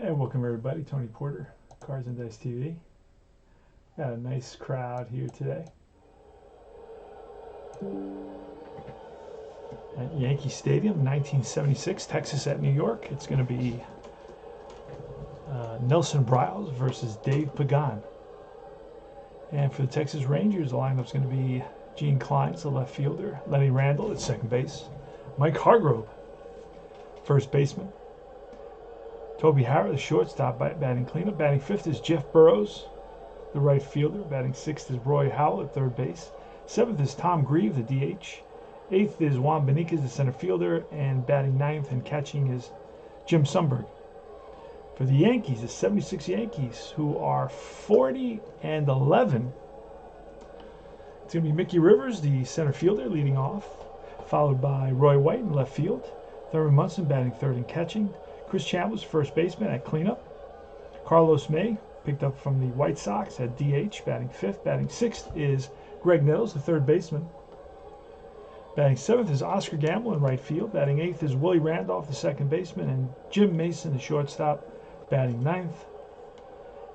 Hey, welcome everybody. Tony Porter, Cards and Dice TV. Got a nice crowd here today at Yankee Stadium, 1976, Texas at New York. It's going to be Nelson Briles versus Dave Pagan. And for the Texas Rangers, the lineup's going to be Gene Klein's the left fielder, Lenny Randall at second base, Mike Hargrove, first baseman, Toby Harrah, the shortstop, batting cleanup. Batting fifth is Jeff Burrows, the right fielder. Batting sixth is Roy Howell at third base. Seventh is Tom Grieve, the DH. Eighth is Juan Beniquez, the center fielder. And batting ninth and catching is Jim Sundberg. For the Yankees, the 76 Yankees, who are 40-11. It's going to be Mickey Rivers, the center fielder, leading off, followed by Roy White in left field. Thurman Munson batting third and catching. Chris Chambliss, first baseman at cleanup. Carlos May, picked up from the White Sox at DH, batting fifth. Batting sixth is Greg Nettles, the third baseman. Batting seventh is Oscar Gamble in right field. Batting eighth is Willie Randolph, the second baseman, and Jim Mason, the shortstop, batting ninth.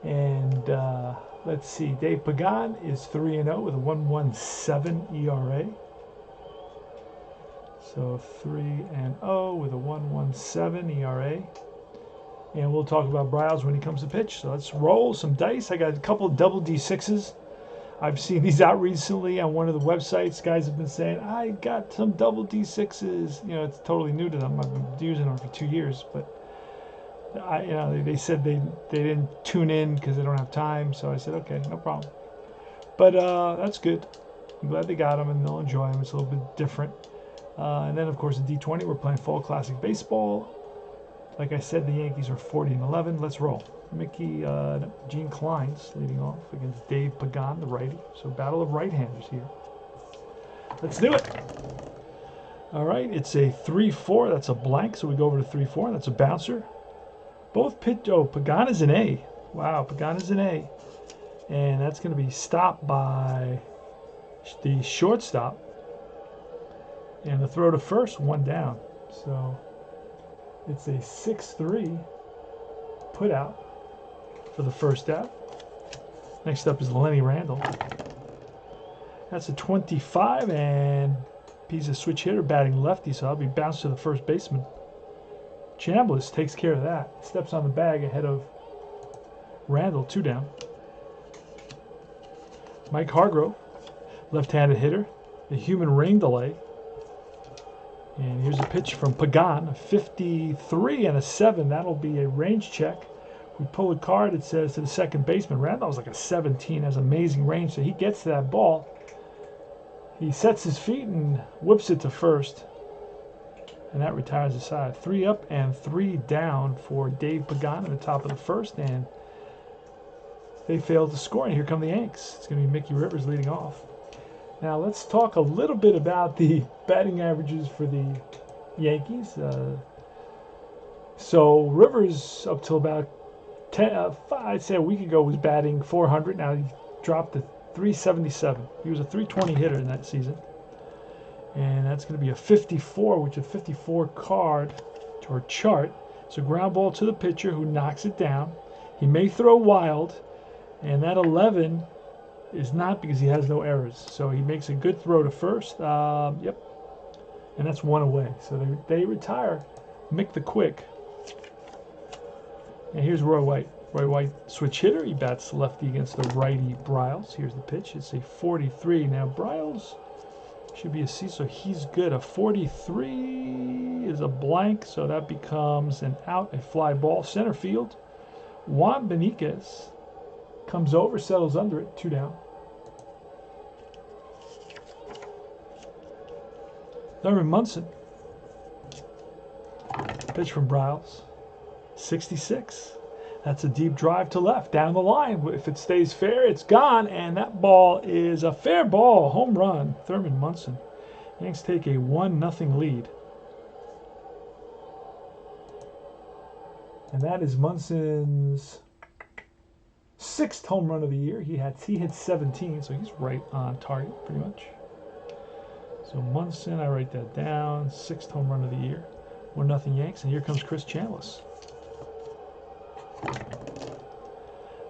And let's see, Dave Pagan is 3-0 with a 1.17 ERA. So 3-0 with a 1.17 ERA. And we'll talk about Briles when he comes to pitch. So let's roll some dice. I got a couple of double D6s. I've seen these out recently on one of the websites. Guys have been saying, I got some double D6s. You know, it's totally new to them. I've been using them for 2 years. But, they said they didn't tune in because they don't have time. So I said, okay, no problem. But that's good. I'm glad they got them and they'll enjoy them. It's a little bit different. And then, of course, in D20, we're playing Fall Classic Baseball. Like I said, the Yankees are 40-11. Let's roll. Gene Klein's leading off against Dave Pagan, the righty. So battle of right-handers here. Let's do it. All right, it's a 3-4. That's a blank, so we go over to 3-4. That's a bouncer. Both pitch. Oh, Pagan is an A. Wow, Pagan is an A. And that's going to be stopped by the shortstop. And the throw to first, one down. So it's a 6-3 put out for the first out. Next up is Lenny Randall. That's a 25, and he's a switch hitter batting lefty, so I'll be bounced to the first baseman. Chambliss takes care of that. Steps on the bag ahead of Randall, 2 down. Mike Hargrove, left-handed hitter, a human rain delay. And here's a pitch from Pagan, a 53 and a 7. That'll be a range check. We pull a card, it says to the second baseman. Randall's like a 17, has amazing range, so he gets to that ball. He sets his feet and whips it to first. And that retires the side. 3 up and 3 down for Dave Pagan at the top of the first. And they failed to score. And here come the Yanks. It's going to be Mickey Rivers leading off. Now let's talk a little bit about the batting averages for the Yankees. So Rivers, up till about I'd say a week ago, was batting 400. Now he dropped to 377. He was a 320 hitter in that season. And that's going to be a 54, which is a 54 card or chart. So ground ball to the pitcher who knocks it down. He may throw wild, and that 11 is not because he has no errors. So he makes a good throw to first. Yep. And that's 1 away. So they retire Mick the Quick. And here's Roy White. Roy White, switch hitter. He bats lefty against the righty Briles. Here's the pitch. It's a 43. Now Briles should be a C, so he's good. A 43 is a blank, so that becomes an out, a fly ball. Center field. Juan Beniquez comes over, settles under it, 2 down. Thurman Munson. Pitch from Briles. 66. That's a deep drive to left, down the line. If it stays fair, it's gone, and that ball is a fair ball. Home run, Thurman Munson. Yanks take a 1-0 lead. And that is Munson's 6th home run of the year. He hit 17, so he's right on target, pretty much. So Munson, I write that down, 6th home run of the year. 1-0 Yanks, and here comes Chris Chambliss.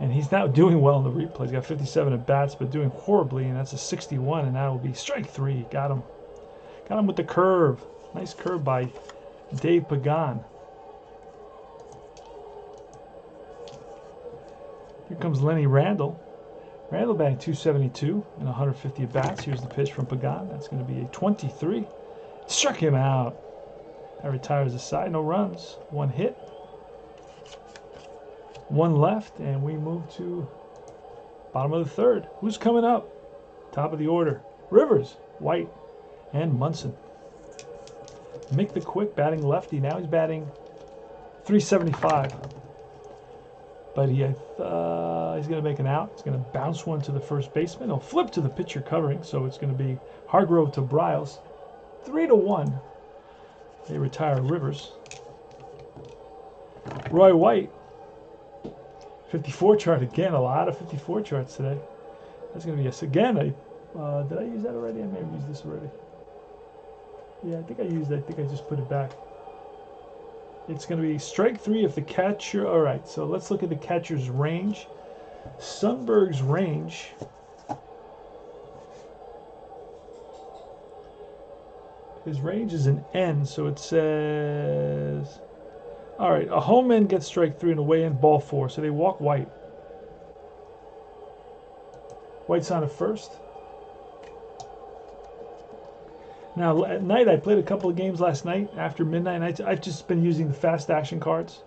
And he's not doing well in the replay. He's got 57 at bats, but doing horribly, and that's a 61, and that will be strike 3. Got him. Got him with the curve. Nice curve by Dave Pagan. Here comes Lenny Randall. Randall batting 272 and 150 at bats. Here's the pitch from Pagan. That's going to be a 23. Struck him out. That retires the side. No runs. 1 hit. 1 left, and we move to bottom of the 3rd. Who's coming up? Top of the order. Rivers, White, and Munson. Mick the Quick batting lefty. Now he's batting 375. But he's going to make an out. He's going to bounce one to the first baseman. He'll flip to the pitcher covering, so it's going to be Hargrove to Briles. 3-1. They retire Rivers. Roy White. 54 chart again. A lot of 54 charts today. That's going to be again. Did I use that already? I may have used this already. Yeah, I think I used it. I think I just put it back. It's going to be strike 3 if the catcher. All right, so let's look at the catcher's range. Sundberg's range. His range is an N, so it says. All right, a home in gets strike 3 and a way in ball 4, so they walk White. White's on at first. Now at night, I played a couple of games last night after midnight. I've just been using the fast action cards,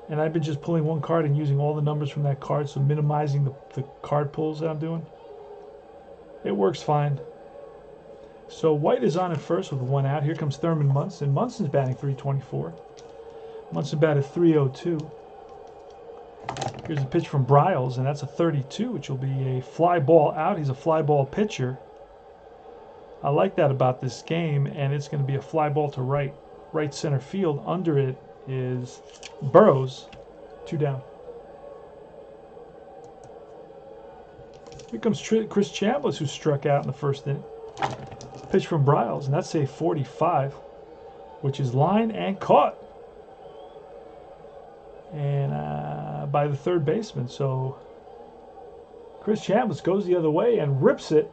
and I've been just pulling one card and using all the numbers from that card, so minimizing the card pulls that I'm doing. It works fine. So White is on at first with 1 out. Here comes Thurman Munson. Munson's batting 324. Munson batted 302. Here's a pitch from Briles, and that's a 32, which will be a fly ball out. He's a fly ball pitcher. I like that about this game, and it's going to be a fly ball to right center field. Under it is Burrows, 2 down. Here comes Chris Chambliss, who struck out in the first inning. Pitch from Briles, and that's a 45, which is line and caught. And by the third baseman. So Chris Chambliss goes the other way and rips it,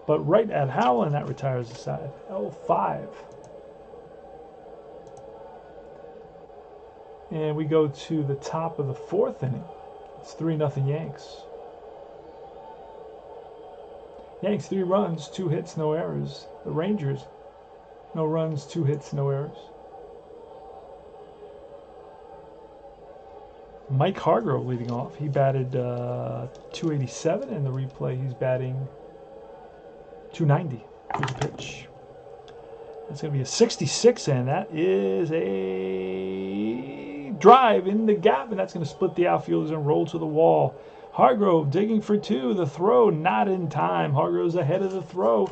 but right at Howell, and that retires the side. 0-5. And we go to the top of the 4th inning. It's 3-0 Yanks. Yanks 3 runs, 2 hits, no errors. The Rangers, no runs, 2 hits, no errors. Mike Hargrove leading off. He batted 287 in the replay. He's batting 290. Here's a pitch. That's going to be a 66, and that is a drive in the gap, and that's going to split the outfielders and roll to the wall. Hargrove digging for 2. The throw not in time. Hargrove's ahead of the throw,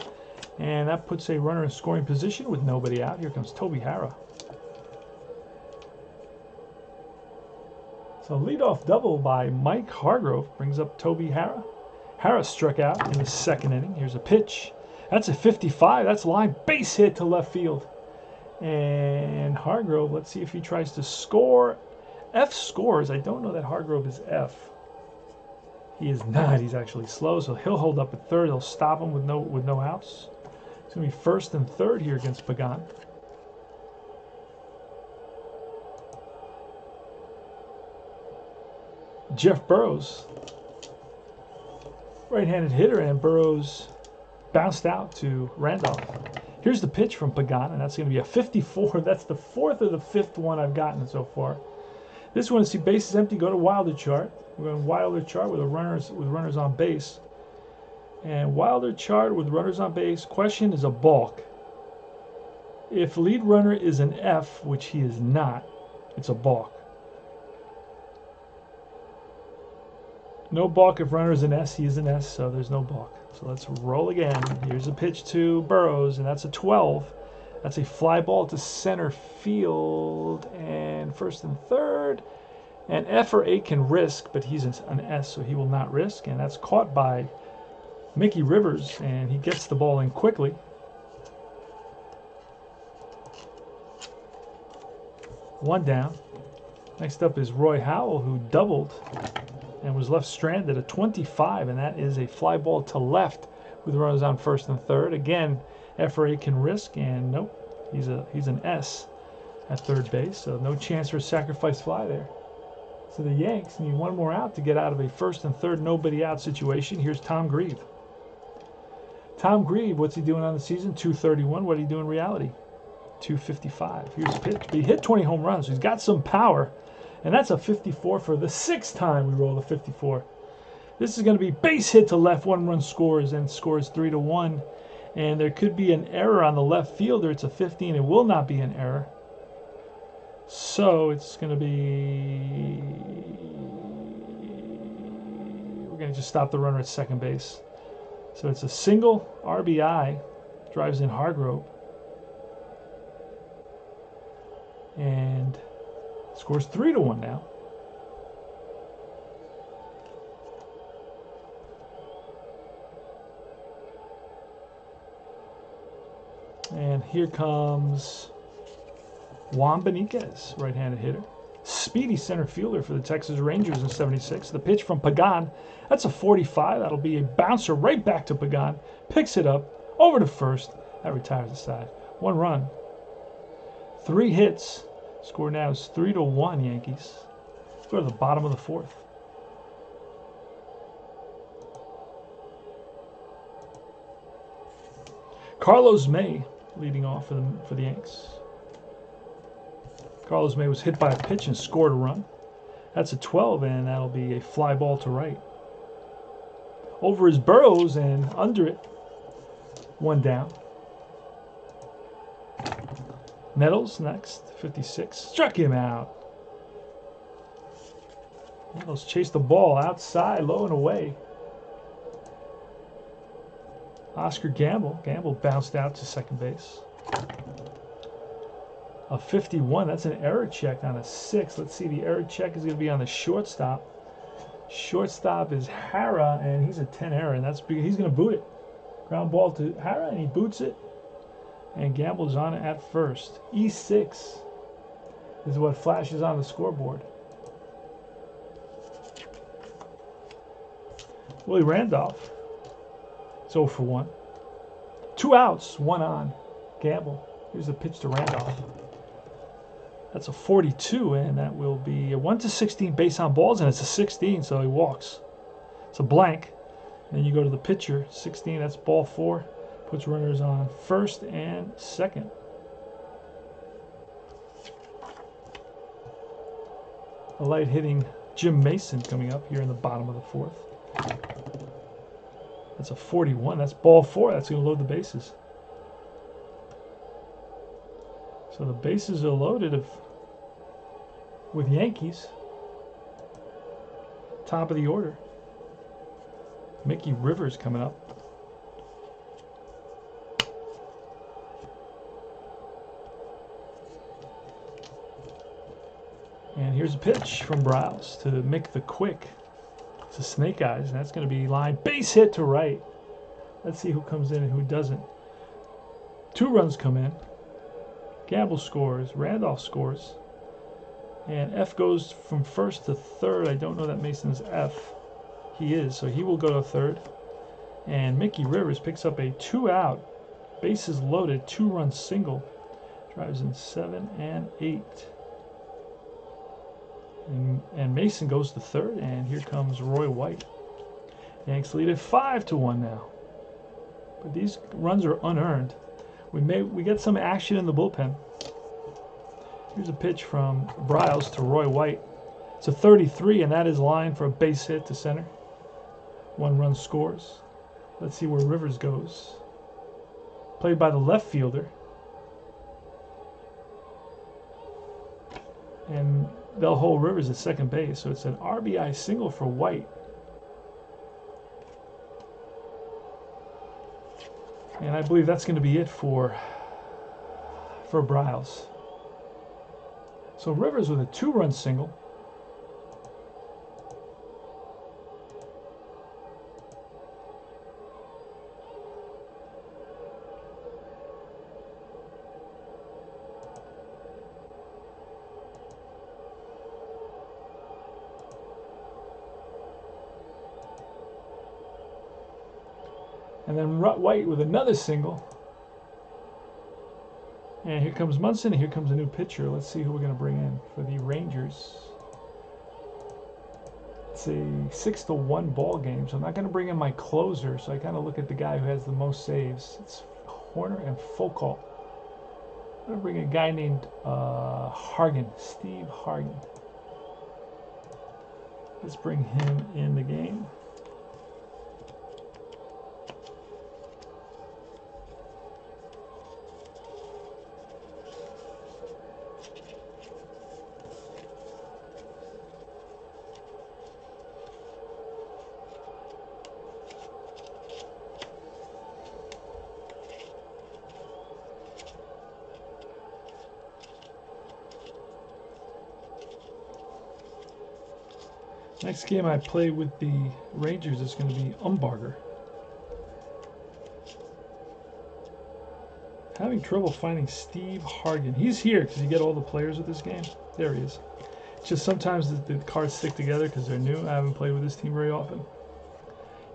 and that puts a runner in scoring position with nobody out. Here comes Toby Harrah. So leadoff double by Mike Hargrove brings up Toby Harrah. Harrah struck out in the 2nd inning. Here's a pitch. That's a 55. That's line base hit to left field. And Hargrove, let's see if he tries to score. F scores. I don't know that Hargrove is F. He is not. He's actually slow, so he'll hold up at 3rd. He'll stop him with no outs. It's going to be 1st and 3rd here against Pagan. Jeff Burrows, right-handed hitter, and Burrows bounced out to Randolph. Here's the pitch from Pagan, and that's going to be a 54. That's the 4th or the 5th one I've gotten so far. This one, to see bases empty, go to Wilder chart. We're going Wilder chart with runners on base. And Wilder chart with runners on base. Question is a balk. If lead runner is an F, which he is not, it's a balk. No balk if runner is an S. He is an S, so there's no balk. So let's roll again. Here's a pitch to Burrows, and that's a 12. That's a fly ball to center field and 1st and 3rd. And F or A can risk, but he's an S, so he will not risk. And that's caught by Mickey Rivers, and he gets the ball in quickly. One down. Next up is Roy Howell, who doubled and was left stranded at 25, and that is a fly ball to left with runners on first and third. Again, FRA can risk, and nope, he's an S at third base, so no chance for a sacrifice fly there. So the Yanks need one more out to get out of a first and third nobody out situation. Here's Tom Grieve. Tom Grieve, what's he doing on the season? 231. What did he do in reality? 255. Here's a pitch. But he hit 20 home runs, so he's got some power. And that's a 54 for the 6th time we roll a 54. This is going to be base hit to left, 1 run scores, and scores 3-1. And there could be an error on the left fielder. It's a 15. It will not be an error. So it's going to be... We're going to just stop the runner at second base. So it's a single RBI, drives in Hargrove, and scores 3-1 now. And here comes Juan Benitez, right-handed hitter. Speedy center fielder for the Texas Rangers in 76. The pitch from Pagan, that's a 45. That'll be a bouncer right back to Pagan. Picks it up, over to first. That retires the side. 1 run. 3 hits. Score now is 3-1 Yankees. Let's go to the bottom of the 4th. Carlos May leading off for the Yanks. Carlos May was hit by a pitch and scored a run. That's a 12, and that'll be a fly ball to right. Over his Burrows and under it. 1 down. Nettles next, 56. Struck him out. Nettles chased the ball outside, low and away. Oscar Gamble. Gamble bounced out to second base. A 51, that's an error check on a 6. Let's see, the error check is going to be on the shortstop. Shortstop is Hara, and he's a 10 error, and that's because he's going to boot it. Ground ball to Hara, and he boots it. And Gamble's on it at first. E6 is what flashes on the scoreboard. Willie Randolph. It's 0 for 1. 2 outs, 1 on. Gamble. Here's the pitch to Randolph. That's a 42, and that will be a 1-16 base on balls, and it's a 16, so he walks. It's a blank. And then you go to the pitcher, 16, that's ball 4. Puts runners on first and second. A light hitting Jim Mason coming up here in the bottom of the 4th. That's a 41. That's ball 4. That's going to load the bases. So the bases are loaded with Yankees. Top of the order. Mickey Rivers coming up. And here's a pitch from Briles to Mick the Quick. It's a Snake Eyes, and that's going to be line base hit to right. Let's see who comes in and who doesn't. 2 runs come in. Gamble scores. Randolph scores. And F goes from first to third. I don't know that Mason's F. He is, so he will go to third. And Mickey Rivers picks up a 2-out, bases loaded, 2-run single. Drives in 7 and 8. And Mason goes to third, and here comes Roy White. Yanks lead at 5-1 now. But these runs are unearned. We get some action in the bullpen. Here's a pitch from Briles to Roy White. It's a 33, and that is line for a base hit to center. 1 run scores. Let's see where Rivers goes. Played by the left fielder. And they'll hold Rivers at second base, so it's an RBI single for White. And I believe that's going to be it for Briles. So Rivers with a 2-run single. And then White with another single. And here comes Munson. Here comes a new pitcher. Let's see who we're going to bring in for the Rangers. It's a 6-1 ball game, so I'm not going to bring in my closer. So I kind of look at the guy who has the most saves. It's Horner and Foucault. I'm going to bring a guy named Hargan, Steve Hargan. Let's bring him in the game. Next game I play with the Rangers is going to be Umbarger. Having trouble finding Steve Hargan. He's here because you get all the players with this game. There he is. It's just sometimes the cards stick together because they're new. I haven't played with this team very often.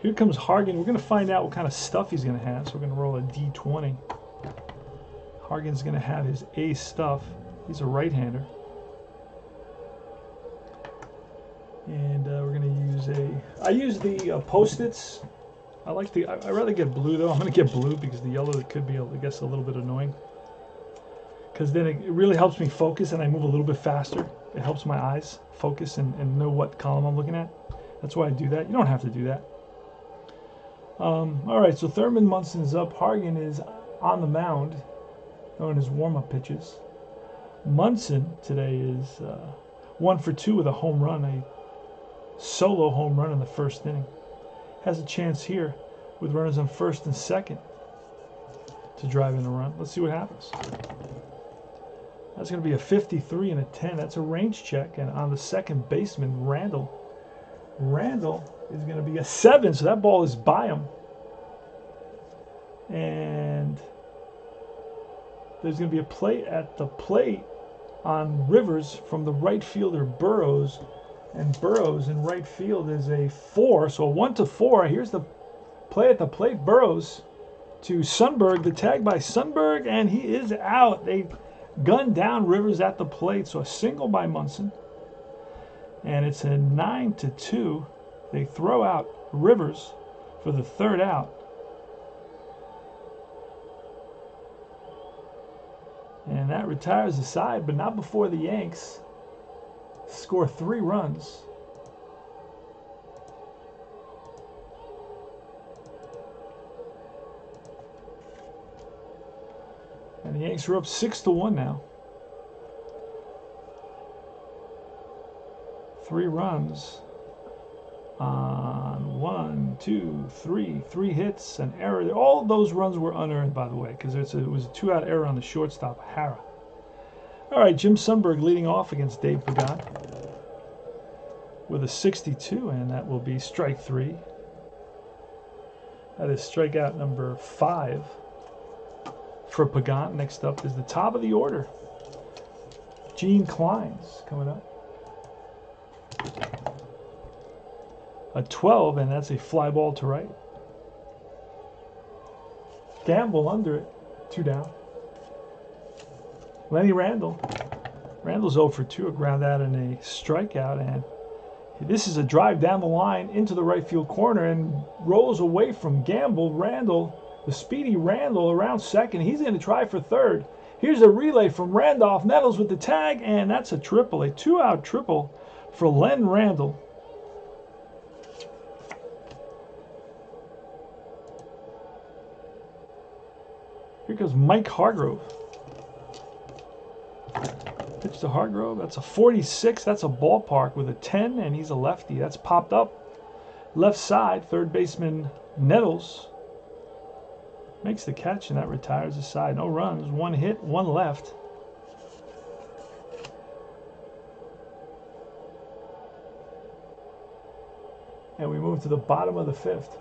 Here comes Hargan. We're going to find out what kind of stuff he's going to have. So we're going to roll a D20. Hargan's going to have his A stuff. He's a right-hander. And we're going to use I use the Post-its. I'd rather get blue though. I'm going to get blue because the yellow could be, I guess, a little bit annoying. Because then it really helps me focus and I move a little bit faster. It helps my eyes focus and know what column I'm looking at. That's why I do that. You don't have to do that. All right, so Thurman Munson's up. Hargan is on the mound, throwing his warm-up pitches. Munson today is 1 for 2 with a home run, a solo home run in the first inning. Has a chance here with runners on first and second to drive in a run. Let's see what happens. That's going to be a 53 and a 10. That's a range check. And on the second baseman, Randall. Randall is going to be a 7, so that ball is by him. And there's going to be a play at the plate on Rivers from the right fielder, Burrows. And Burrows in right field is a 4, so a 1-4. Here's the play at the plate. Burrows to Sundberg, the tag by Sundberg, and he is out. They gunned down Rivers at the plate, so a single by Munson. And it's a 9-2. They throw out Rivers for the third out. And that retires the side, but not before the Yanks score 3 runs. And the Yanks are up 6-1 now. 3 runs on 1, 2, 3, 3 hits, an error. All those runs were unearned, by the way, because it was a 2-out error on the shortstop, Hara. All right, Jim Sundberg leading off against Dave Pagan with a 62, and that will be strike 3. That is strikeout number 5 for Pagan. Next up is the top of the order. Gene Klein's coming up. A 12, and that's a fly ball to right. Gamble under it, 2 down. Lenny Randall. Randall's 0 for 2, a ground out and a strikeout, and this is a drive down the line into the right field corner and rolls away from Gamble. Randall, the speedy Randall around second. He's going to try for third. Here's a relay from Randolph. Nettles with the tag, and that's a triple, a 2-out triple for Len Randall. Here goes Mike Hargrove. Pitch to Hargrove. That's a 46. That's a ballpark with a 10, and he's a lefty. That's popped up. Left side, third baseman Nettles makes the catch, and that retires the side. No runs, 1 hit, 1 left. And we move to the bottom of the 5th.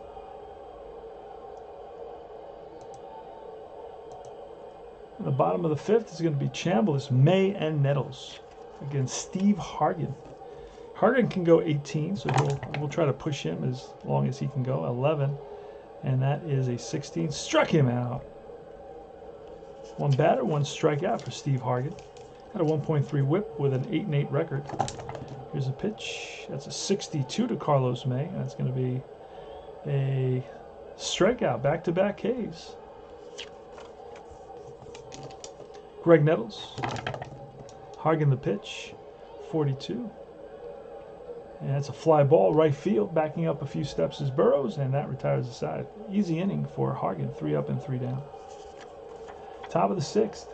In the bottom of the 5th is going to be Chambliss, May, and Nettles against Steve Hargan. Hargan can go 18, so we'll try to push him as long as he can go. 11. And that is a 16. Struck him out. One batter, one strikeout for Steve Hargan. Had a 1.3 whip with an 8-8 record. Here's a pitch. That's a 62 to Carlos May. That's going to be a strikeout. Back-to-back Ks. Greg Nettles. Hargan the pitch. 42. And that's a fly ball, right field. Backing up a few steps is Burrows, and that retires the side. Easy inning for Hargan. 3 up and 3 down. Top of the 6th.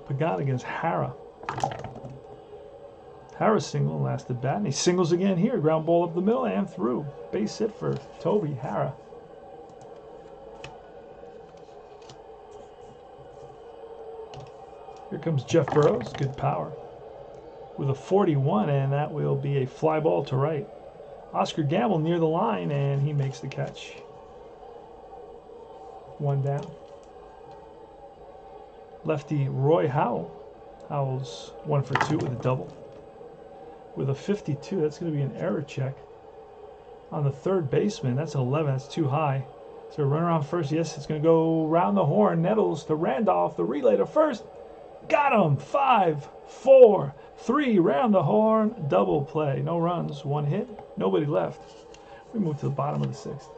Pagan against Hara. Hara single last at bat, and he singles again here. Ground ball up the middle and through. Base hit for Toby Hara. Here comes Jeff Burrows, good power, with a 41, and that will be a fly ball to right. Oscar Gamble near the line, and he makes the catch. 1 down. Lefty Roy Howell. Howell's 1 for 2 with a double. With a 52, that's going to be an error check on the third baseman. That's an 11. That's too high. So runner on first. Yes, it's going to go round the horn. Nettles to Randolph. The relay to first. Got him. 5, 4, 3. Round the horn. Double play. No runs. 1 hit. Nobody left. We move to the bottom of the 6th.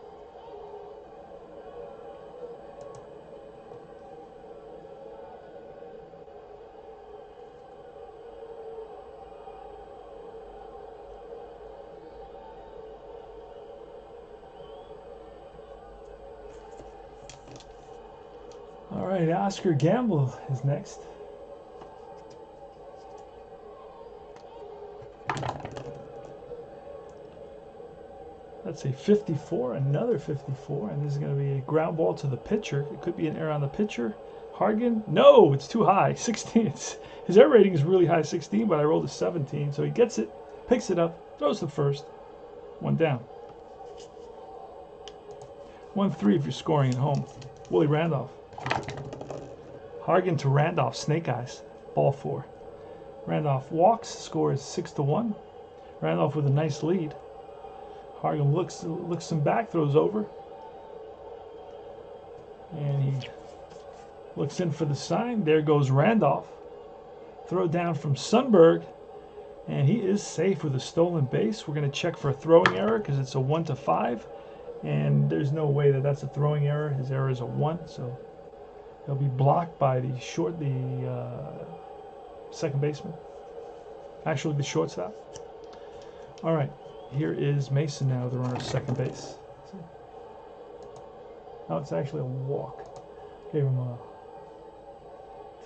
All right, Oscar Gamble is next. That's a 54, another 54, and this is going to be a ground ball to the pitcher. It could be an error on the pitcher. Hargan, no, it's too high, 16. His error rating is really high, 16, but I rolled a 17, so he gets it, picks it up, throws the first, 1 down. 1-3 if you're scoring at home. Willie Randolph. Hargan to Randolph, snake eyes, ball 4. Randolph walks, score is 6-1. Randolph with a nice lead. Hargan looks him back, throws over. And he looks in for the sign. There goes Randolph. Throw down from Sundberg. And he is safe with a stolen base. We're going to check for a throwing error because it's a 1-5. And there's no way that that's a throwing error. His error is a 1, so he'll be blocked by the second baseman. Actually, the shortstop. All right, here is Mason now, the runner at second base. No, it's actually a walk. Gave him a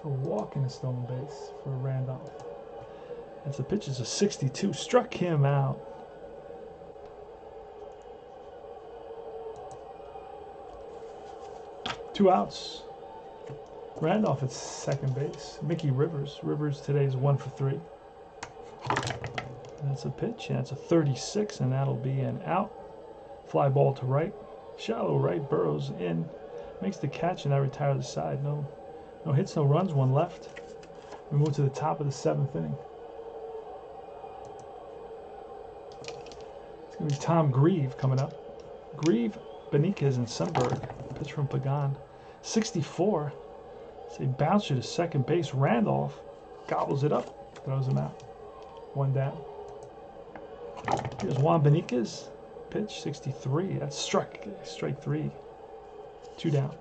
walk in a stolen base for Randolph. As the pitch is a 62, struck him out. Two outs. Randolph at second base. Mickey Rivers. Rivers today is 1 for 3. And that's a pitch, and that's a 36, and that'll be an out. Fly ball to right. Shallow right. Burrows in. Makes the catch, and that retires the side. No hits, no runs, 1 left. We move to the top of the 7th inning. It's going to be Tom Grieve coming up. Grieve, Beniquez, and Sundberg. Pitch from Pagan. 64. It's a bouncer to second base. Randolph gobbles it up, throws him out. 1 down. Here's Juan Beniquez. Pitch 63. That's strike 3. 2 down.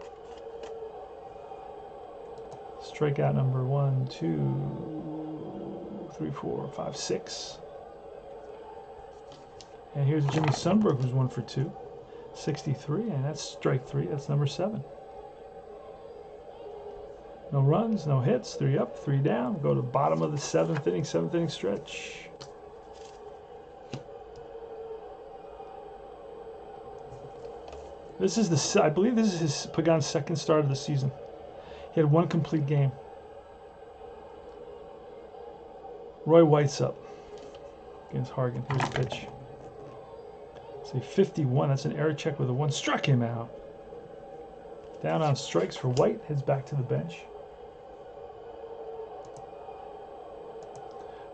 Strikeout number 1, 2, 3, 4, 5, 6. And here's Jimmy Sundberg, who's 1 for 2. 63, and that's strike 3. That's number 7. No runs, no hits. 3 up, 3 down. Go to bottom of the 7th inning stretch. This is I believe this is his Pagan's second start of the season. He had 1 complete game. Roy White's up against Hargan. Here's the pitch. It's a 51. That's an error check with a 1. Struck him out. Down on strikes for White. Heads back to the bench.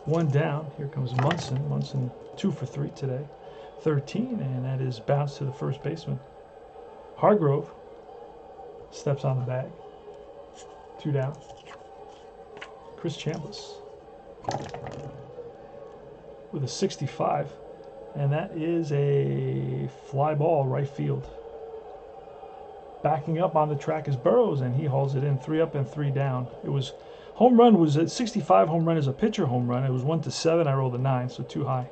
One down. Here comes Munson. Munson 2 for 3 today. 13, and that is bounced to the first baseman. Hargrove steps on the bag. 2 down. Chris Chambliss with a 65, and that is a fly ball right field. Backing up on the track is Burrows, and he hauls it in. 3 up and 3 down. It was home run was at 65. Home run is a pitcher home run. It was 1-7. I rolled a 9, so too high.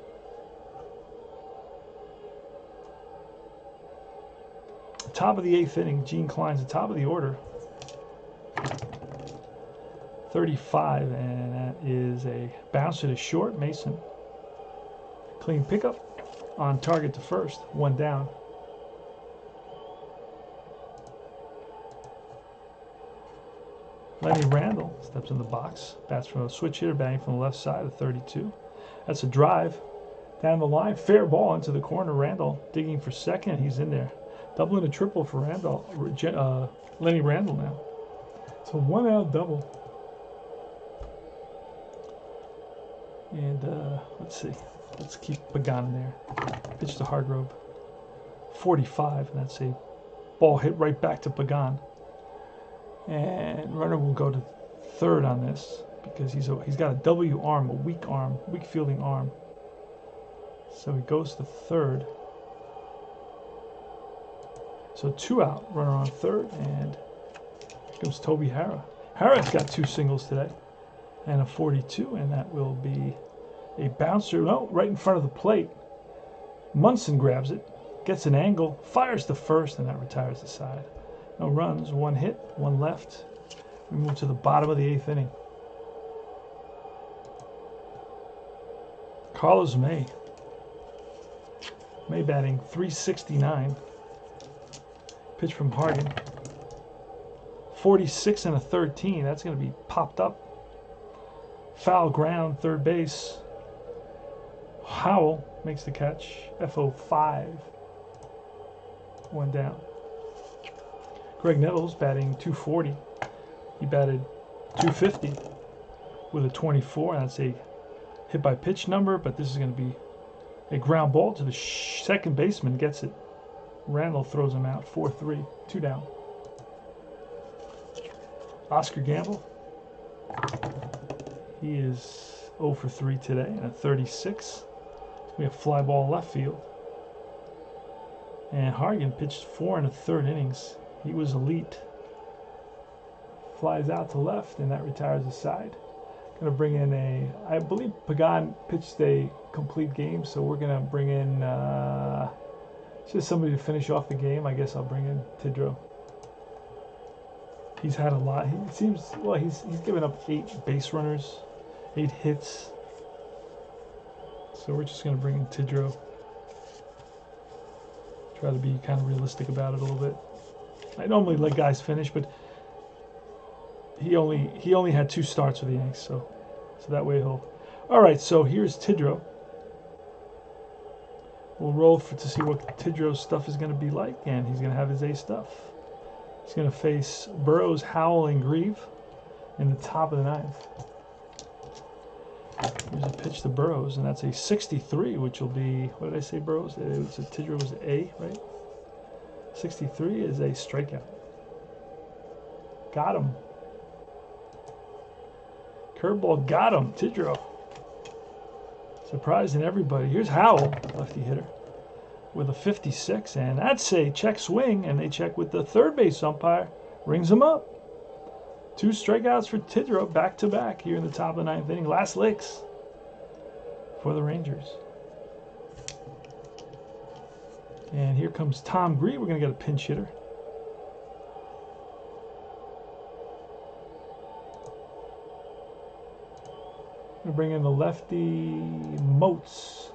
Top of the 8th inning, Gene Klein's the top of the order. 35, and that is a bouncer to short. Mason. Clean pickup on target to first. 1 down. Lenny Randall steps in the box. Bats from a switch hitter, batting from the left side of 32. That's a drive down the line. Fair ball into the corner. Randall digging for second. He's in there. Double and a triple for Randall. Lenny Randall now. So 1 out double. And let's see. Let's keep Pagan in there. Pitch to Hargrove. 45, and that's a ball hit right back to Pagan. And runner will go to third on this because he's got a W arm, a weak fielding arm. So he goes to third. So 2 out, runner on third, and here comes Toby Hara. Hara's got 2 singles today and a 42, and that will be a bouncer. No, right in front of the plate. Munson grabs it, gets an angle, fires to first, and that retires the side. No runs, 1 hit, 1 left. We move to the bottom of the 8th inning. Carlos May. May batting .369. Pitch from Hargan. 46 and a 13. That's going to be popped up. Foul ground, third base. Howell makes the catch. FO5. 1 down. Greg Nettles batting .240. He batted .250 with a 24. That's a hit by pitch number, but this is going to be a ground ball to the second baseman. Gets it. Randall throws him out. 4-3. 2 down. Oscar Gamble. He is 0 for 3 today and a 36. We have fly ball left field. And Hargan pitched 4 1/3 innings. He was elite. Flies out to left, and that retires the side. Going to bring in I believe Pagan pitched a complete game, so we're going to bring in just somebody to finish off the game. I guess I'll bring in Tidrow. He's had a lot. He seems, well, he's given up 8 base runners, 8 hits. So we're just going to bring in Tidrow. Try to be kind of realistic about it a little bit. I normally let guys finish, but he only had 2 starts with the Yanks, so that way he'll. All right, so here's Tidrow. We'll roll to see what Tidrow's stuff is going to be like, and he's going to have his A stuff. He's going to face Burrows, Howell, and Grieve in the top of the 9th. Here's a pitch to Burrows, and that's a 63, which will be, what did I say, Burrows? Tidrow was A, right? 63 is a strikeout. Got him. Curveball got him. Tidrow. Surprising everybody. Here's Howell, lefty hitter, with a 56, and that's a check swing, and they check with the third base umpire. Rings him up. 2 strikeouts for Tidrow, back-to-back here in the top of the 9th inning. Last licks for the Rangers. And here comes Tom Grieve. We're going to get a pinch hitter. We're going to bring in the lefty Moats.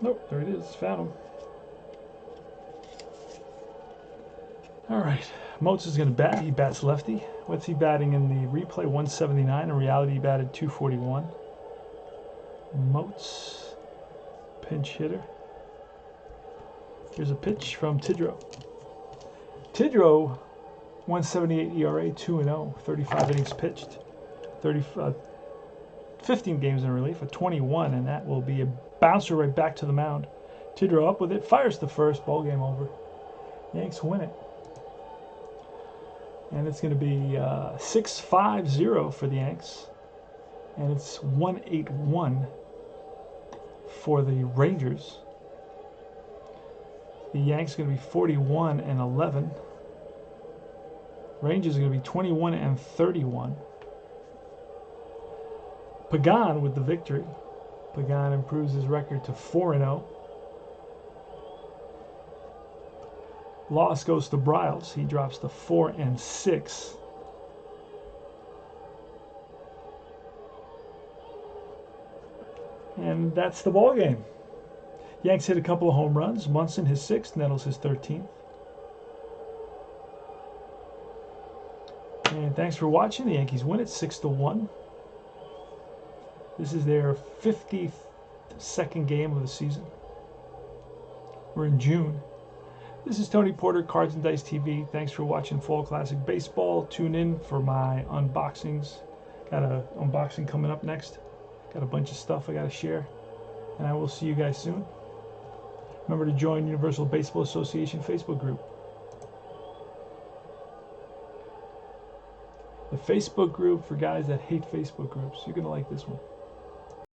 Nope, there it is. Found him. All right. Moats is going to bat. He bats lefty. What's he batting in the replay? 179. In reality, he batted 241. Moats, pinch hitter. Here's a pitch from Tidrow. Tidrow 178 ERA, 2-0, 35 innings pitched, 15 games in relief, a 21, and that will be a bouncer right back to the mound. Tidrow up with it, fires the first, ball game over. Yanks win it. And it's going to be 6-5-0 for the Yanks. And it's 1-8-1 for the Rangers. The Yanks are going to be 41-11. Rangers are going to be 21-31. Pagan with the victory. Pagan improves his record to 4-0. Loss goes to Briles. He drops to 4-6. And that's the ball game. Yanks hit a couple of home runs. Munson his 6th, Nettles his 13th. And thanks for watching. The Yankees win it 6-1. This is their 52nd game of the season. We're in June. This is Tony Porter, Cards and Dice TV. Thanks for watching Fall Classic Baseball. Tune in for my unboxings. Got an unboxing coming up next. Got a bunch of stuff I got to share. And I will see you guys soon. Remember to join Universal Baseball Association Facebook group. The Facebook group for guys that hate Facebook groups. You're going to like this one.